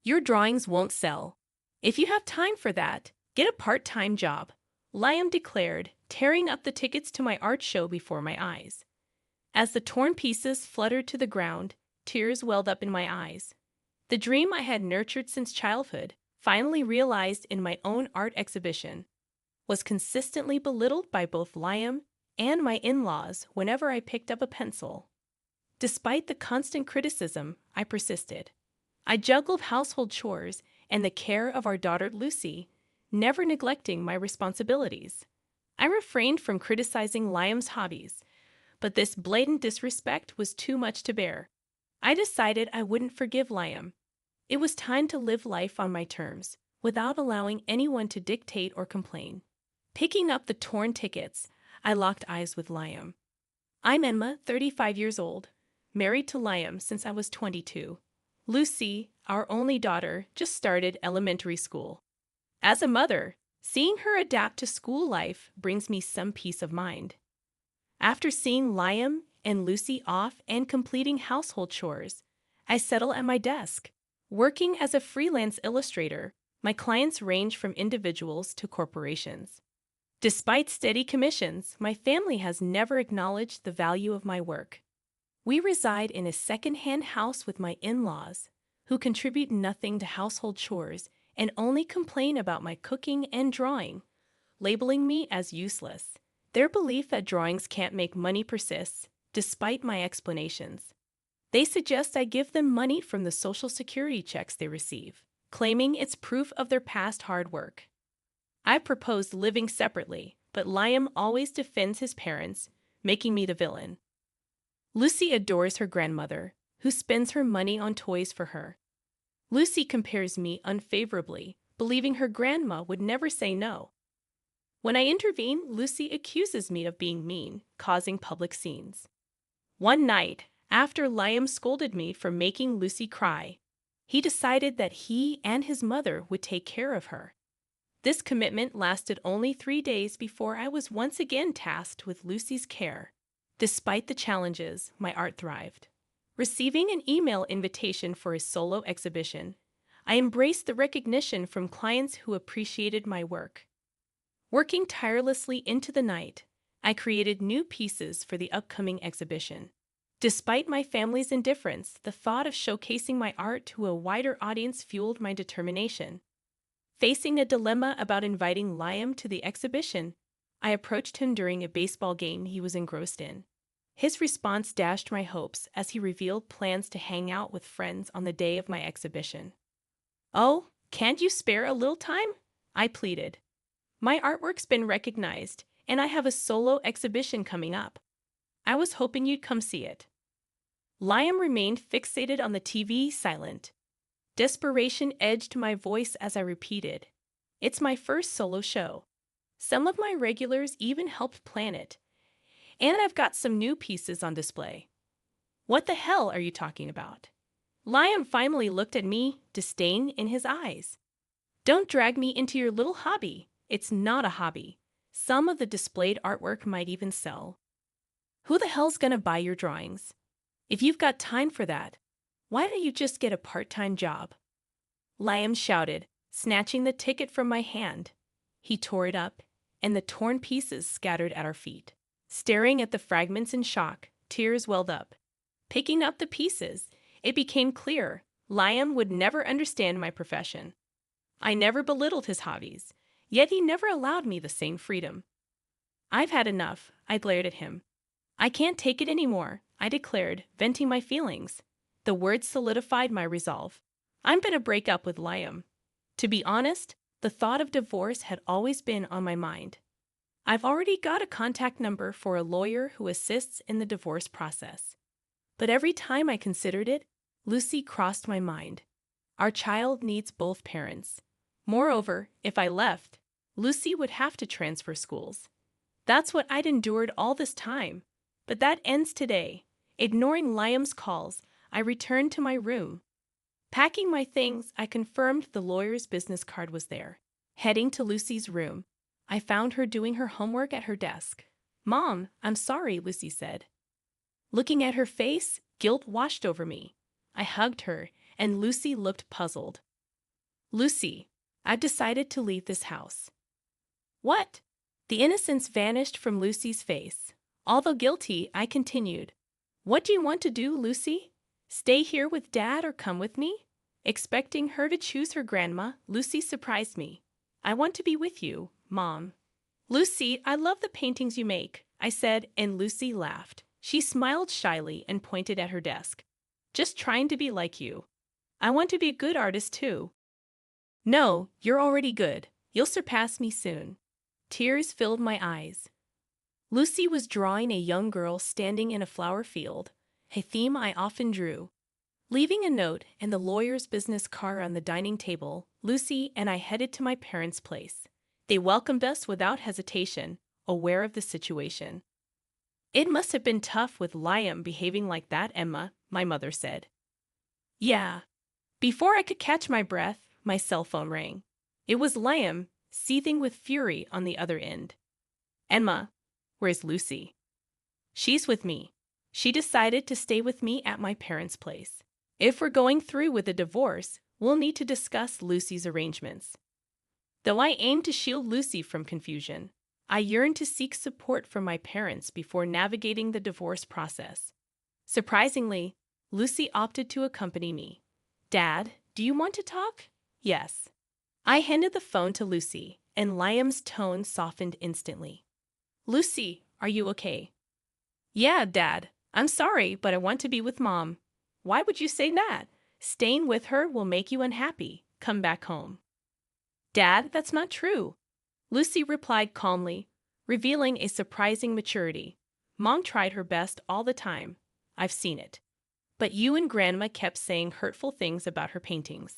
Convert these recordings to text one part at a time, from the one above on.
Your drawings won't sell. If you have time for that, get a part-time job, Liam declared, tearing up the tickets to my art show before my eyes. As the torn pieces fluttered to the ground, tears welled up in my eyes. The dream I had nurtured since childhood, finally realized in my own art exhibition, was consistently belittled by both Liam and my in-laws whenever I picked up a pencil. Despite the constant criticism, I persisted. I juggled household chores and the care of our daughter Lucy, never neglecting my responsibilities. I refrained from criticizing Liam's hobbies, but this blatant disrespect was too much to bear. I decided I wouldn't forgive Liam. It was time to live life on my terms, without allowing anyone to dictate or complain. Picking up the torn tickets, I locked eyes with Liam. I'm Emma, 35 years old, married to Liam since I was 22. Lucy, our only daughter, just started elementary school. As a mother, seeing her adapt to school life brings me some peace of mind. After seeing Liam and Lucy off and completing household chores, I settle at my desk. Working as a freelance illustrator, my clients range from individuals to corporations. Despite steady commissions, my family has never acknowledged the value of my work. We reside in a second-hand house with my in-laws, who contribute nothing to household chores and only complain about my cooking and drawing, labeling me as useless. Their belief that drawings can't make money persists, despite my explanations. They suggest I give them money from the Social Security checks they receive, claiming it's proof of their past hard work. I proposed living separately, but Liam always defends his parents, making me the villain. Lucy adores her grandmother, who spends her money on toys for her. Lucy compares me unfavorably, believing her grandma would never say no. When I intervene, Lucy accuses me of being mean, causing public scenes. One night, after Liam scolded me for making Lucy cry, he decided that he and his mother would take care of her. This commitment lasted only 3 days before I was once again tasked with Lucy's care. Despite the challenges, my art thrived. Receiving an email invitation for a solo exhibition, I embraced the recognition from clients who appreciated my work. Working tirelessly into the night, I created new pieces for the upcoming exhibition. Despite my family's indifference, the thought of showcasing my art to a wider audience fueled my determination. Facing a dilemma about inviting Liam to the exhibition, I approached him during a baseball game he was engrossed in. His response dashed my hopes as he revealed plans to hang out with friends on the day of my exhibition. "Oh, can't you spare a little time?" I pleaded. "My artwork's been recognized, and I have a solo exhibition coming up. I was hoping you'd come see it." Liam remained fixated on the TV, silent. Desperation edged my voice as I repeated, "It's my first solo show. Some of my regulars even helped plan it. And I've got some new pieces on display." "What the hell are you talking about?" Liam finally looked at me, disdain in his eyes. "Don't drag me into your little hobby. It's not a hobby. Some of the displayed artwork might even sell. Who the hell's gonna buy your drawings? If you've got time for that, why don't you just get a part-time job?" Liam shouted, snatching the ticket from my hand. He tore it up, and the torn pieces scattered at our feet. Staring at the fragments in shock, tears welled up. Picking up the pieces, it became clear Liam would never understand my profession. I never belittled his hobbies, yet he never allowed me the same freedom. "I've had enough," I glared at him. "I can't take it anymore," I declared, venting my feelings. The words solidified my resolve. I'm gonna break up with Liam. To be honest, the thought of divorce had always been on my mind. I've already got a contact number for a lawyer who assists in the divorce process. But every time I considered it, Lucy crossed my mind. Our child needs both parents. Moreover, if I left, Lucy would have to transfer schools. That's what I'd endured all this time. But that ends today. Ignoring Liam's calls, I returned to my room. Packing my things, I confirmed the lawyer's business card was there. Heading to Lucy's room, I found her doing her homework at her desk. "Mom, I'm sorry," Lucy said. Looking at her face, guilt washed over me. I hugged her, and Lucy looked puzzled. Lucy, I've decided to leave this house. What? The innocence vanished from Lucy's face. Although guilty, I continued. What do you want to do, Lucy? Stay here with Dad or come with me? Expecting her to choose her grandma, Lucy surprised me. I want to be with you, Mom. Lucy, I love the paintings you make, I said, and Lucy laughed. She smiled shyly and pointed at her desk. Just trying to be like you. I want to be a good artist too. No, you're already good. You'll surpass me soon. Tears filled my eyes. Lucy was drawing a young girl standing in a flower field, a theme I often drew. Leaving a note and the lawyer's business card on the dining table, Lucy and I headed to my parents' place. They welcomed us without hesitation, aware of the situation. It must have been tough with Liam behaving like that, Emma, my mother said. Yeah. Before I could catch my breath, my cell phone rang. It was Liam, seething with fury on the other end. Emma, where's Lucy? She's with me. She decided to stay with me at my parents' place. If we're going through with a divorce, we'll need to discuss Lucy's arrangements. Though I aimed to shield Lucy from confusion, I yearned to seek support from my parents before navigating the divorce process. Surprisingly, Lucy opted to accompany me. Dad, do you want to talk? Yes. I handed the phone to Lucy, and Liam's tone softened instantly. Lucy, are you okay? Yeah, Dad. I'm sorry, but I want to be with Mom. Why would you say that? Staying with her will make you unhappy. Come back home. Dad, that's not true. Lucy replied calmly, revealing a surprising maturity. Mom tried her best all the time. I've seen it. But you and Grandma kept saying hurtful things about her paintings.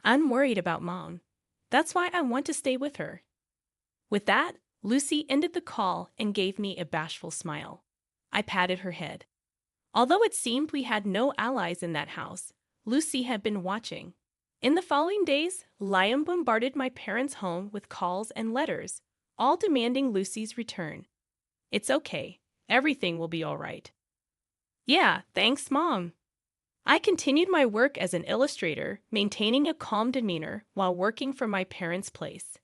I'm worried about Mom. That's why I want to stay with her. With that, Lucy ended the call and gave me a bashful smile. I patted her head. Although it seemed we had no allies in that house, Lucy had been watching. In the following days, Liam bombarded my parents' home with calls and letters, all demanding Lucy's return. It's okay. Everything will be all right. Yeah, thanks, Mom. I continued my work as an illustrator, maintaining a calm demeanor while working from my parents' place.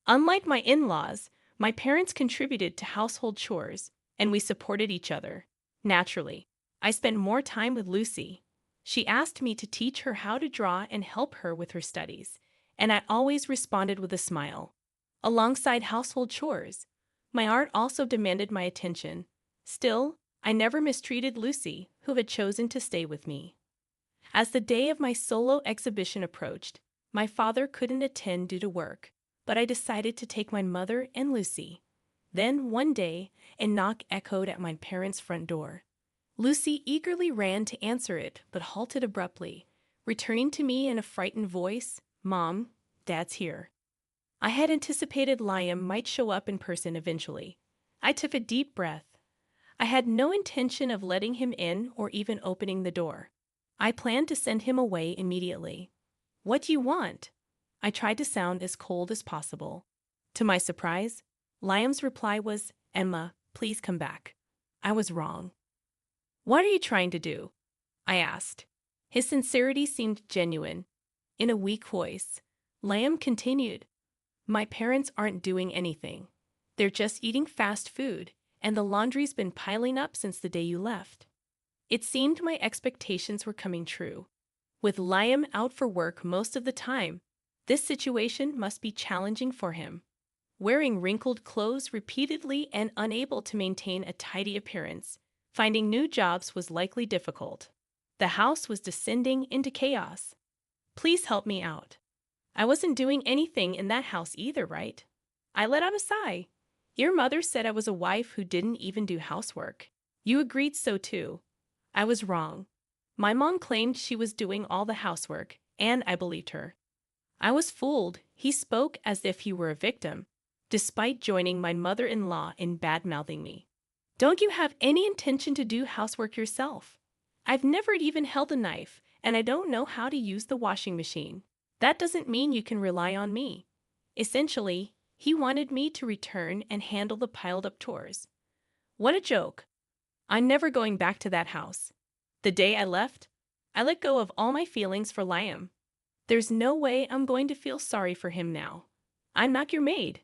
Unlike my in-laws, my parents contributed to household chores, and we supported each other. Naturally, I spent more time with Lucy. She asked me to teach her how to draw and help her with her studies, and I always responded with a smile. Alongside household chores, my art also demanded my attention. Still, I never mistreated Lucy, who had chosen to stay with me. As the day of my solo exhibition approached, my father couldn't attend due to work, but I decided to take my mother and Lucy. Then, one day, a knock echoed at my parents' front door. Lucy eagerly ran to answer it, but halted abruptly, returning to me in a frightened voice, Mom, Dad's here. I had anticipated Liam might show up in person eventually. I took a deep breath. I had no intention of letting him in or even opening the door. I planned to send him away immediately. What do you want? I tried to sound as cold as possible. To my surprise, Liam's reply was, Emma, please come back. I was wrong. What are you trying to do? I asked. His sincerity seemed genuine. In a weak voice, Liam continued, My parents aren't doing anything. They're just eating fast food, and the laundry's been piling up since the day you left. It seemed my expectations were coming true. With Liam out for work most of the time, this situation must be challenging for him. Wearing wrinkled clothes repeatedly and unable to maintain a tidy appearance, finding new jobs was likely difficult. The house was descending into chaos. Please help me out. I wasn't doing anything in that house either, right? I let out a sigh. Your mother said I was a wife who didn't even do housework. You agreed so too. I was wrong. My mom claimed she was doing all the housework, and I believed her. I was fooled. He spoke as if he were a victim, despite joining my mother-in-law in bad-mouthing me. Don't you have any intention to do housework yourself? I've never even held a knife, and I don't know how to use the washing machine. That doesn't mean you can rely on me. Essentially, he wanted me to return and handle the piled-up chores. What a joke. I'm never going back to that house. The day I left, I let go of all my feelings for Liam. There's no way I'm going to feel sorry for him now. I'm not your maid.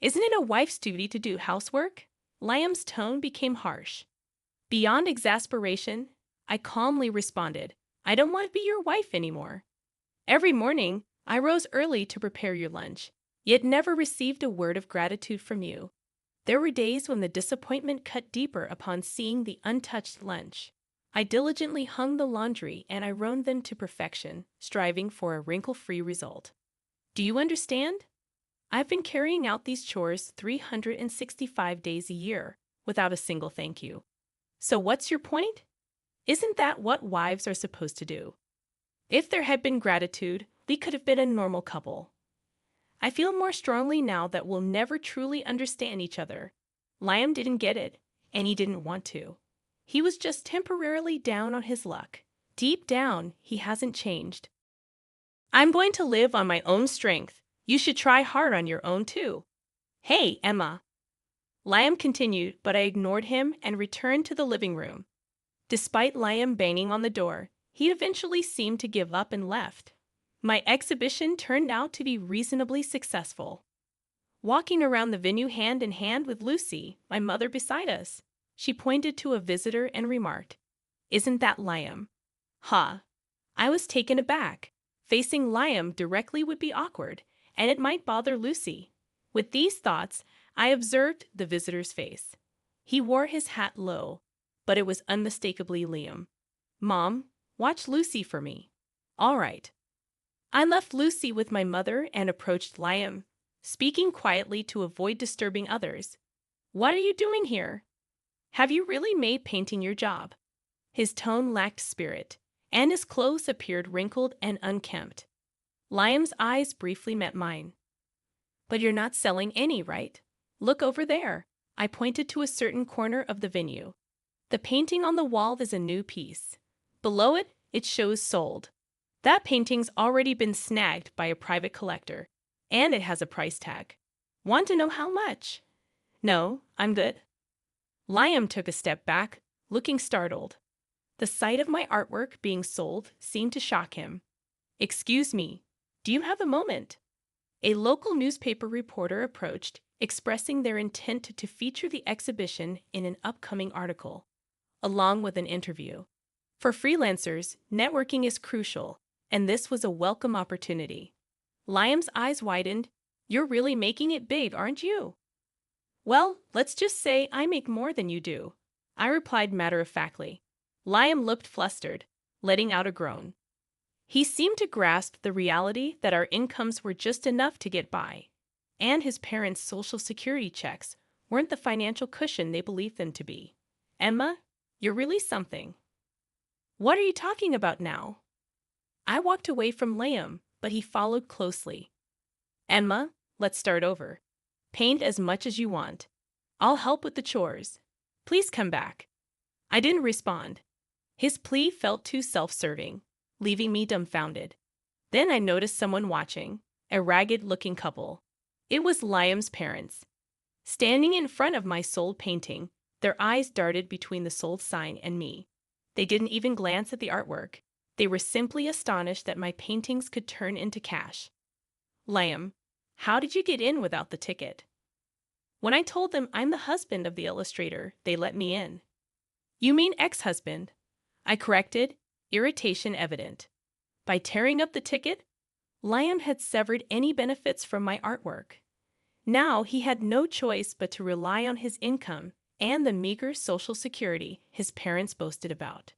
Isn't it a wife's duty to do housework? Liam's tone became harsh. Beyond exasperation, I calmly responded, I don't want to be your wife anymore. Every morning, I rose early to prepare your lunch, yet never received a word of gratitude from you. There were days when the disappointment cut deeper upon seeing the untouched lunch. I diligently hung the laundry and ironed them to perfection, striving for a wrinkle-free result. Do you understand? I've been carrying out these chores 365 days a year, without a single thank you. So what's your point? Isn't that what wives are supposed to do? If there had been gratitude, we could have been a normal couple. I feel more strongly now that we'll never truly understand each other. Liam didn't get it, and he didn't want to. He was just temporarily down on his luck. Deep down, he hasn't changed. I'm going to live on my own strength. You should try hard on your own too. Hey, Emma. Liam continued, but I ignored him and returned to the living room. Despite Liam banging on the door, he eventually seemed to give up and left. My exhibition turned out to be reasonably successful. Walking around the venue hand in hand with Lucy, my mother beside us, she pointed to a visitor and remarked, Isn't that Liam? Ha! I was taken aback. Facing Liam directly would be awkward, and it might bother Lucy. With these thoughts, I observed the visitor's face. He wore his hat low, but it was unmistakably Liam. Mom, watch Lucy for me. All right. I left Lucy with my mother and approached Liam, speaking quietly to avoid disturbing others. What are you doing here? Have you really made painting your job? His tone lacked spirit, and his clothes appeared wrinkled and unkempt. Liam's eyes briefly met mine. But you're not selling any, right? Look over there. I pointed to a certain corner of the venue. The painting on the wall is a new piece. Below it, it shows sold. That painting's already been snagged by a private collector, and it has a price tag. Want to know how much? No, I'm good. Liam took a step back, looking startled. The sight of my artwork being sold seemed to shock him. Excuse me, do you have a moment? A local newspaper reporter approached, expressing their intent to feature the exhibition in an upcoming article, along with an interview. For freelancers, networking is crucial, and this was a welcome opportunity. Liam's eyes widened. You're really making it big, aren't you? Well, let's just say I make more than you do, I replied matter-of-factly. Liam looked flustered, letting out a groan. He seemed to grasp the reality that our incomes were just enough to get by, and his parents' social security checks weren't the financial cushion they believed them to be. Emma, you're really something. What are you talking about now? I walked away from Liam, but he followed closely. Emma, let's start over. Paint as much as you want. I'll help with the chores. Please come back. I didn't respond. His plea felt too self-serving, leaving me dumbfounded. Then I noticed someone watching, a ragged-looking couple. It was Liam's parents. Standing in front of my sold painting, their eyes darted between the sold sign and me. They didn't even glance at the artwork. They were simply astonished that my paintings could turn into cash. Liam, how did you get in without the ticket? When I told them I'm the husband of the illustrator, they let me in. You mean ex-husband? I corrected, irritation evident. By tearing up the ticket, Liam had severed any benefits from my artwork. Now he had no choice but to rely on his income and the meager social security his parents boasted about.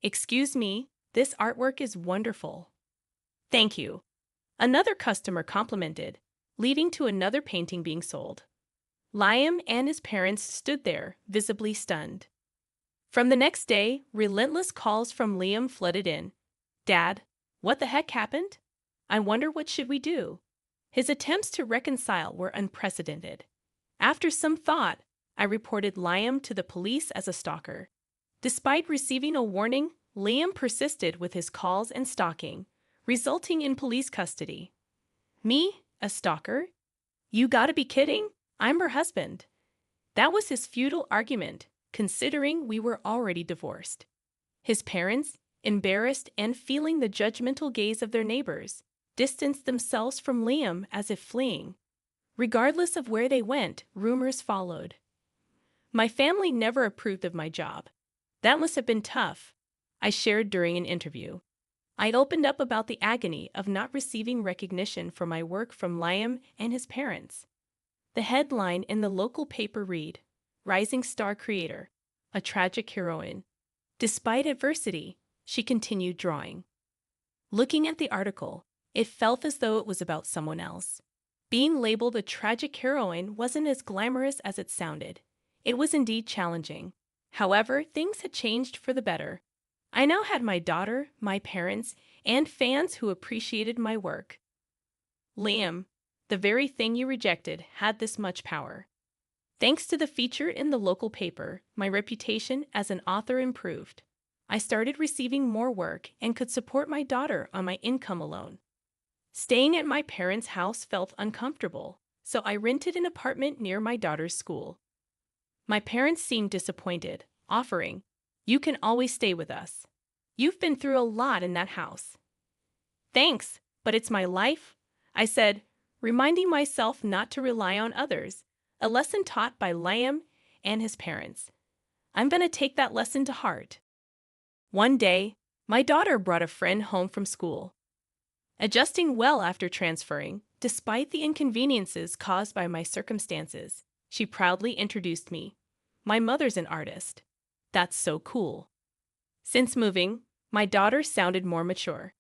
Excuse me, this artwork is wonderful. Thank you. Another customer complimented, leading to another painting being sold. Liam and his parents stood there, visibly stunned. From the next day, relentless calls from Liam flooded in. Dad, what the heck happened? I wonder what should we do? His attempts to reconcile were unprecedented. After some thought, I reported Liam to the police as a stalker. Despite receiving a warning, Liam persisted with his calls and stalking, resulting in police custody. Me? A stalker? You gotta be kidding. I'm her husband. That was his futile argument, considering we were already divorced. His parents, embarrassed and feeling the judgmental gaze of their neighbors, distanced themselves from Liam as if fleeing. Regardless of where they went, rumors followed. My family never approved of my job. That must have been tough, I shared during an interview. I'd opened up about the agony of not receiving recognition for my work from Liam and his parents. The headline in the local paper read, "Rising Star Creator, a Tragic Heroine." Despite adversity, she continued drawing. Looking at the article, it felt as though it was about someone else. Being labeled a tragic heroine wasn't as glamorous as it sounded. It was indeed challenging. However, things had changed for the better. I now had my daughter, my parents, and fans who appreciated my work. Liam, the very thing you rejected, had this much power. Thanks to the feature in the local paper, my reputation as an author improved. I started receiving more work and could support my daughter on my income alone. Staying at my parents' house felt uncomfortable, so I rented an apartment near my daughter's school. My parents seemed disappointed, offering, "You can always stay with us. You've been through a lot in that house." "Thanks, but it's my life," I said, reminding myself not to rely on others, a lesson taught by Liam and his parents. I'm going to take that lesson to heart. One day, my daughter brought a friend home from school. Adjusting well after transferring, despite the inconveniences caused by my circumstances, she proudly introduced me. "My mother's an artist." "That's so cool." Since moving, my daughter sounded more mature.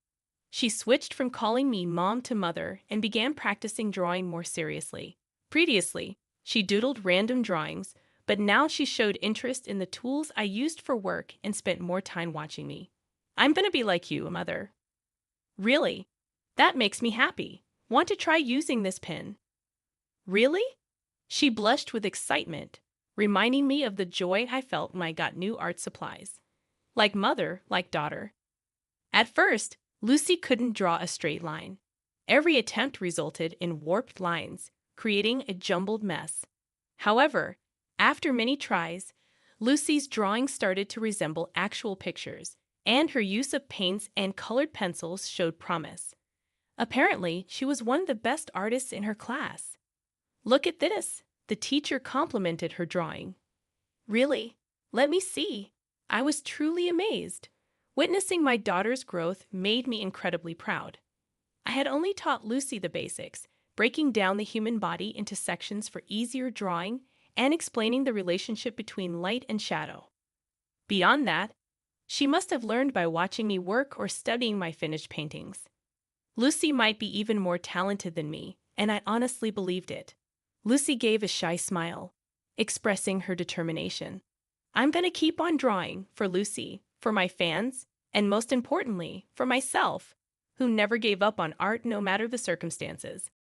She switched from calling me mom to mother and began practicing drawing more seriously. Previously, she doodled random drawings, but now she showed interest in the tools I used for work and spent more time watching me. "I'm going to be like you, mother." "Really? That makes me happy. Want to try using this pen?" "Really?" She blushed with excitement, reminding me of the joy I felt when I got new art supplies. Like mother, like daughter. At first, Lucy couldn't draw a straight line. Every attempt resulted in warped lines, creating a jumbled mess. However, after many tries, Lucy's drawings started to resemble actual pictures, and her use of paints and colored pencils showed promise. Apparently, she was one of the best artists in her class. "Look at this," the teacher complimented her drawing. "Really? Let me see." I was truly amazed. Witnessing my daughter's growth made me incredibly proud. I had only taught Lucy the basics, breaking down the human body into sections for easier drawing and explaining the relationship between light and shadow. Beyond that, she must have learned by watching me work or studying my finished paintings. Lucy might be even more talented than me, and I honestly believed it. Lucy gave a shy smile, expressing her determination. I'm going to keep on drawing for Lucy, for my fans, and most importantly, for myself, who never gave up on art no matter the circumstances.